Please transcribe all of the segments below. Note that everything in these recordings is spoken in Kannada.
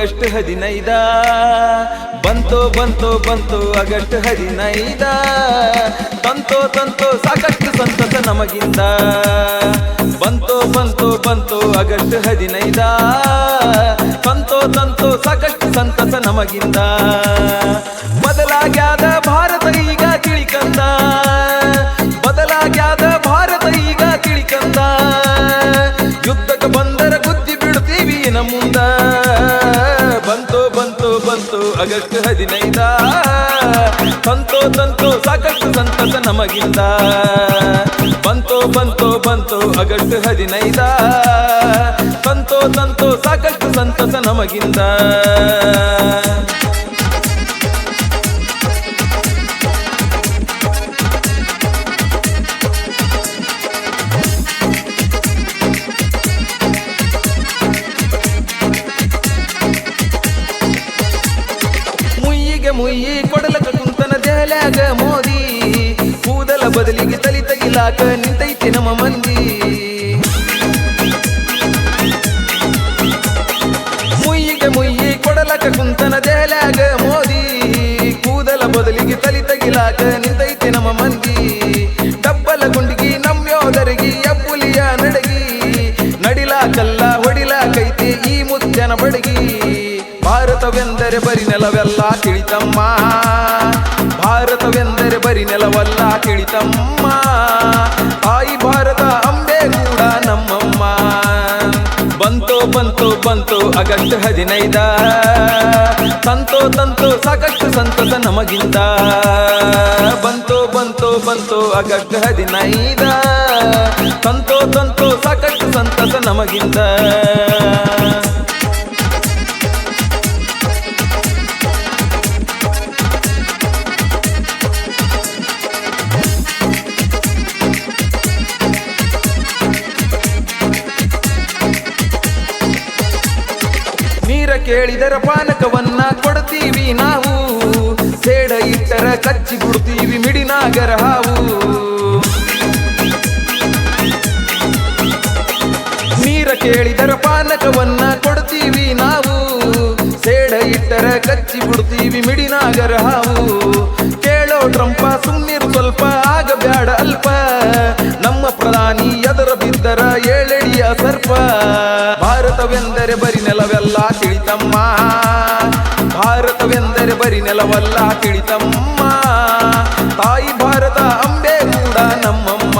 ಆಗಸ್ಟ್ 15 ಬಂತು ಬಂತು ಬಂತು ಆಗಸ್ಟ್ 15 ತಂತೋ ತಂತೋ ಸಾಕಷ್ಟು ಸಂತಸ ನಮಗಿಂದ ಬಂತು ಬಂತು ಬಂತು ಆಗಸ್ಟ್ 15 ತಂತೋ ತಂತೋ ಸಾಕಷ್ಟು ಸಂತಸ ನಮಗಿಂದ ಬದಲಾಗ್ಯಾದ ಭಾರತ ಈಗ ತಿಳಿಕಂದ ಬದಲಾಗ್ಯಾದ ಭಾರತ ಈಗ ತಿಳಿಕಂದ ಯುದ್ಧಕ್ಕೆ ಬಂದರ ಗುದ್ದಿ ಬಿಡ್ತೀವಿ ನಮ್ಮ ಮುಂದ ಬಂತು ಬಂತು ಬಂತು ಆಗಸ್ಟ್ 15 ತಂತೋ ತಂತೋ ಸಾಕಷ್ಟು ಸಂತಸ ನಮಗಿಂದ ಬಂತು ಬಂತು ಬಂತು ಆಗಸ್ಟ್ 15 ತಂತೋ ತಂತೋ ಸಾಕಷ್ಟು ಸಂತಸ ನಮಗಿಂದ ಮುಯ್ಯಿ ಕೊಡಲಕ ಕುಂತನ ದೆಹಲ್ಯಾಗ ಮೋದಿ ಕೂದಲ ಬದಲಿಗೆ ತಲಿ ತಗಿಲಾಕ ನಿಂತೈತಿ ನಮ್ಮ ಮಂದಿ ಮುಯ್ಯಿ ಕೊಡಲಕ ಕುಂತನ ದೆಹಲ್ಯಾಗ ಮೋದಿ ಕೂದಲ ಬದಲಿಗೆ ತಲಿ ತಗಿಲಾಕ ನಿಂತೈತಿ ನಮ್ಮ ಮಂದಿ ಡಬ್ಬಲ ಗುಂಡಿಗಿ ನಮ್ಯೋದರಿಗೆ ಎಬ್ಬುಲಿಯ ನಡಗಿ ನಡಿಲಾಕಲ್ಲ ಹೊಡಿಲಾಕೈತಿ ಈ ಮುತ್ಯನ ಬಡಗಿ ಭಾರತವೆಂದರೆ ಬರಿ ನೆಲವೆಲ್ಲ ತಿಳಿತಮ್ಮ ಭಾರತವೆಂದರೆ ಬರಿ ನೆಲವಲ್ಲ ತಿಳಿತಮ್ಮ ತಾಯಿ ಭಾರತ ಅಂಬೆ ಕೂಡ ನಮ್ಮಮ್ಮ ಬಂತು ಬಂತು ಬಂತು ಆಗಸ್ಟ್ 15 ತಂತೋ ತಂತೋ ಸಾಕಷ್ಟು ಸಂತಸ ನಮಗಿಂದ ಬಂತು ಬಂತು ಬಂತು ಆಗಸ್ಟ್ 15 ತಂತೋ ತಂತೋ ಸಾಕಷ್ಟು ಸಂತಸ ನಮಗಿಂದ ನೀರ ಕೇಳಿದರ ಪಾನಕವನ್ನ ಕೊಡ್ತೀವಿ ನಾವು ಸೇಡ ಇಟ್ಟರ ಕಚ್ಚಿ ಬಿಡ್ತೀವಿ ಮಿಡಿನಾಗರ ಹಾವು ನೀರ ಕೇಳಿದರ ಪಾನಕವನ್ನ ಕೊಡ್ತೀವಿ ನಾವು ಸೇಡ ಇಟ್ಟರ ಕಚ್ಚಿ ಬಿಡ್ತೀವಿ ಮಿಡಿನಾಗರ ಹಾವು ಕೇಳೋ ಟ್ರಂಪ ಸುಮ್ನಿರು ಸ್ವಲ್ಪ ಆಗ ಬ್ಯಾಡ ಅಲ್ಪ ನಮ್ಮ ಪ್ರಧಾನಿ ಎದರ ಬಿದ್ದರ ಏಳೆಡಿಯ ಸರ್ಪ ಭಾರತವೆಂದರೆ ಬರಿ ನೆಲವೆಲ್ಲ ತಿಳಿತಮ್ಮ ಭಾರತವೆಂದರೆ ಬರಿ ನೆಲವಲ್ಲ ತಿಳಿತಮ್ಮ ತಾಯಿ ಭಾರತ ಅಂಬೆ ಕೂಡ ನಮ್ಮಮ್ಮ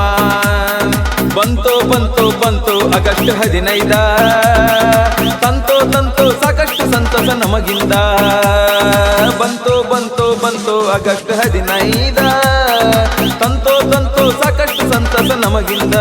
ಬಂತು ಬಂತು ಬಂತು ಆಗಸ್ಟ್ 15 ತಂತೋ ತಂತೋ ಸಾಕಷ್ಟು ಸಂತಸ ನಮಗಿಂದ ಬಂತು ಬಂತು ಬಂತು ಆಗಸ್ಟ್ 15 ತಂತೋ ತಂತೋ ಸಾಕಷ್ಟು ಸಂತಸ ನಮಗಿಂದ